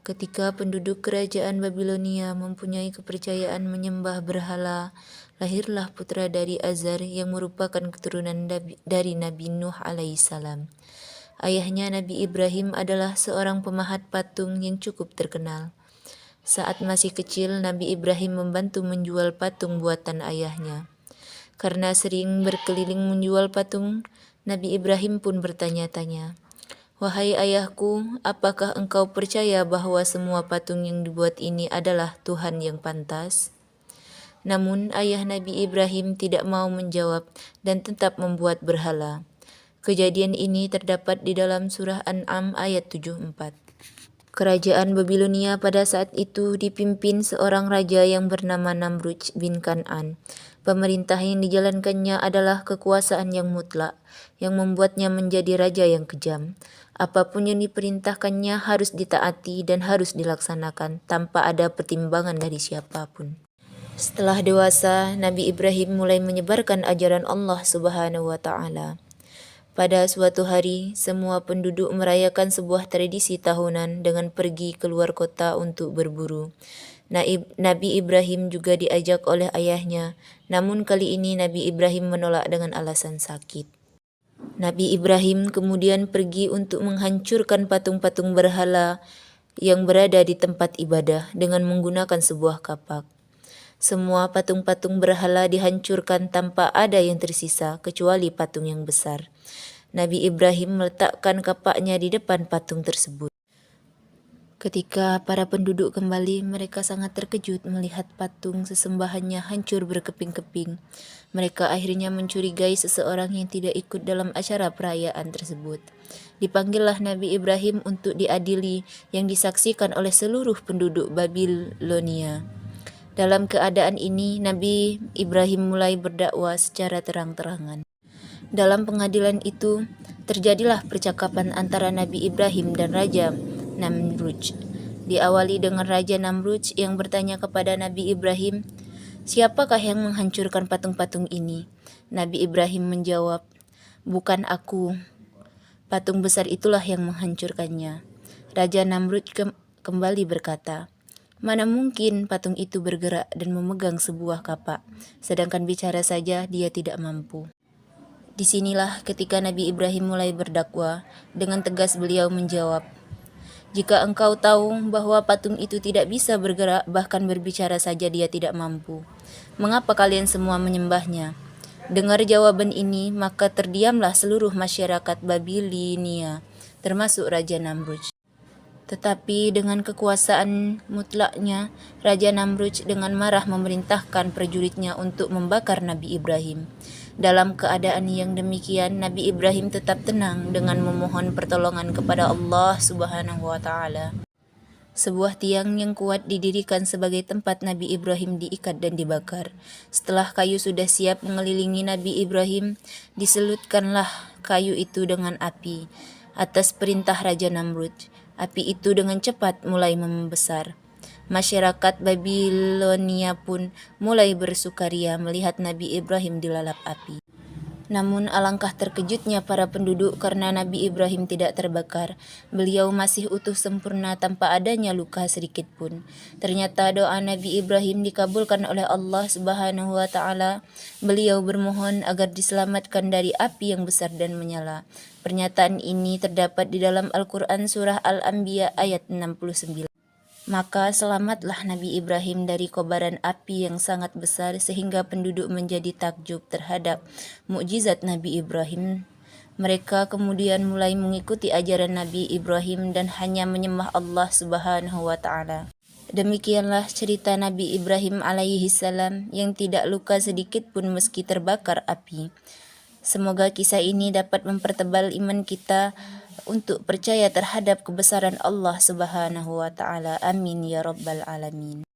Ketika penduduk kerajaan Babilonia mempunyai kepercayaan menyembah berhala, lahirlah putra dari Azar yang merupakan keturunan dari Nabi Nuh alaihissalam. Ayahnya Nabi Ibrahim adalah seorang pemahat patung yang cukup terkenal. Saat masih kecil, Nabi Ibrahim membantu menjual patung buatan ayahnya. Karena sering berkeliling menjual patung, Nabi Ibrahim pun bertanya-tanya, "Wahai ayahku, apakah engkau percaya bahwa semua patung yang dibuat ini adalah Tuhan yang pantas?" Namun ayah Nabi Ibrahim tidak mau menjawab dan tetap membuat berhala. Kejadian ini terdapat di dalam surah An'am ayat 74. Kerajaan Babilonia pada saat itu dipimpin seorang raja yang bernama Namrudz bin Kan'an. Pemerintah yang dijalankannya adalah kekuasaan yang mutlak, yang membuatnya menjadi raja yang kejam. Apapun yang diperintahkannya harus ditaati dan harus dilaksanakan tanpa ada pertimbangan dari siapapun. Setelah dewasa, Nabi Ibrahim mulai menyebarkan ajaran Allah Subhanahu wa Ta'ala. Pada suatu hari, semua penduduk merayakan sebuah tradisi tahunan dengan pergi keluar kota untuk berburu. Nabi Ibrahim juga diajak oleh ayahnya, namun kali ini Nabi Ibrahim menolak dengan alasan sakit. Nabi Ibrahim kemudian pergi untuk menghancurkan patung-patung berhala yang berada di tempat ibadah dengan menggunakan sebuah kapak. Semua patung-patung berhala dihancurkan tanpa ada yang tersisa kecuali patung yang besar. Nabi Ibrahim meletakkan kapaknya di depan patung tersebut. Ketika para penduduk kembali, mereka sangat terkejut melihat patung sesembahannya hancur berkeping-keping. Mereka akhirnya mencurigai seseorang yang tidak ikut dalam acara perayaan tersebut. Dipanggillah Nabi Ibrahim untuk diadili, yang disaksikan oleh seluruh penduduk Babilonia. Dalam keadaan ini, Nabi Ibrahim mulai berdakwah secara terang-terangan. Dalam pengadilan itu, terjadilah percakapan antara Nabi Ibrahim dan Raja Namrudz. Diawali dengan Raja Namrudz yang bertanya kepada Nabi Ibrahim, "Siapakah yang menghancurkan patung-patung ini?" Nabi Ibrahim menjawab, "Bukan aku. Patung besar itulah yang menghancurkannya." Raja Namrudz kembali berkata, "Mana mungkin patung itu bergerak dan memegang sebuah kapak, sedangkan bicara saja dia tidak mampu." Disinilah ketika Nabi Ibrahim mulai berdakwah. Dengan tegas beliau menjawab, "Jika engkau tahu bahwa patung itu tidak bisa bergerak, bahkan berbicara saja dia tidak mampu, mengapa kalian semua menyembahnya?" Dengar jawaban ini, maka terdiamlah seluruh masyarakat Babilonia, termasuk Raja Namrudz. Tetapi dengan kekuasaan mutlaknya, Raja Namrudz dengan marah memerintahkan prajuritnya untuk membakar Nabi Ibrahim. Dalam keadaan yang demikian, Nabi Ibrahim tetap tenang dengan memohon pertolongan kepada Allah Subhanahu wa Ta'ala. Sebuah tiang yang kuat didirikan sebagai tempat Nabi Ibrahim diikat dan dibakar. Setelah kayu sudah siap mengelilingi Nabi Ibrahim, diselutkanlah kayu itu dengan api. Atas perintah Raja Namrudz, api itu dengan cepat mulai membesar. Masyarakat Babilonia pun mulai bersukaria melihat Nabi Ibrahim dilalap api. Namun alangkah terkejutnya para penduduk karena Nabi Ibrahim tidak terbakar. Beliau masih utuh sempurna tanpa adanya luka sedikit pun. Ternyata doa Nabi Ibrahim dikabulkan oleh Allah Subhanahu wa Ta'ala. Beliau bermohon agar diselamatkan dari api yang besar dan menyala. Pernyataan ini terdapat di dalam Al-Quran surah Al-Anbiya ayat 69. Maka selamatlah Nabi Ibrahim dari kobaran api yang sangat besar sehingga penduduk menjadi takjub terhadap mukjizat Nabi Ibrahim. Mereka kemudian mulai mengikuti ajaran Nabi Ibrahim dan hanya menyembah Allah Subhanahu wa Ta'ala. Demikianlah cerita Nabi Ibrahim alaihi salam yang tidak luka sedikit pun meski terbakar api. Semoga kisah ini dapat mempertebal iman kita untuk percaya terhadap kebesaran Allah Subhanahu wa Ta'ala. Amin ya rabbal alamin.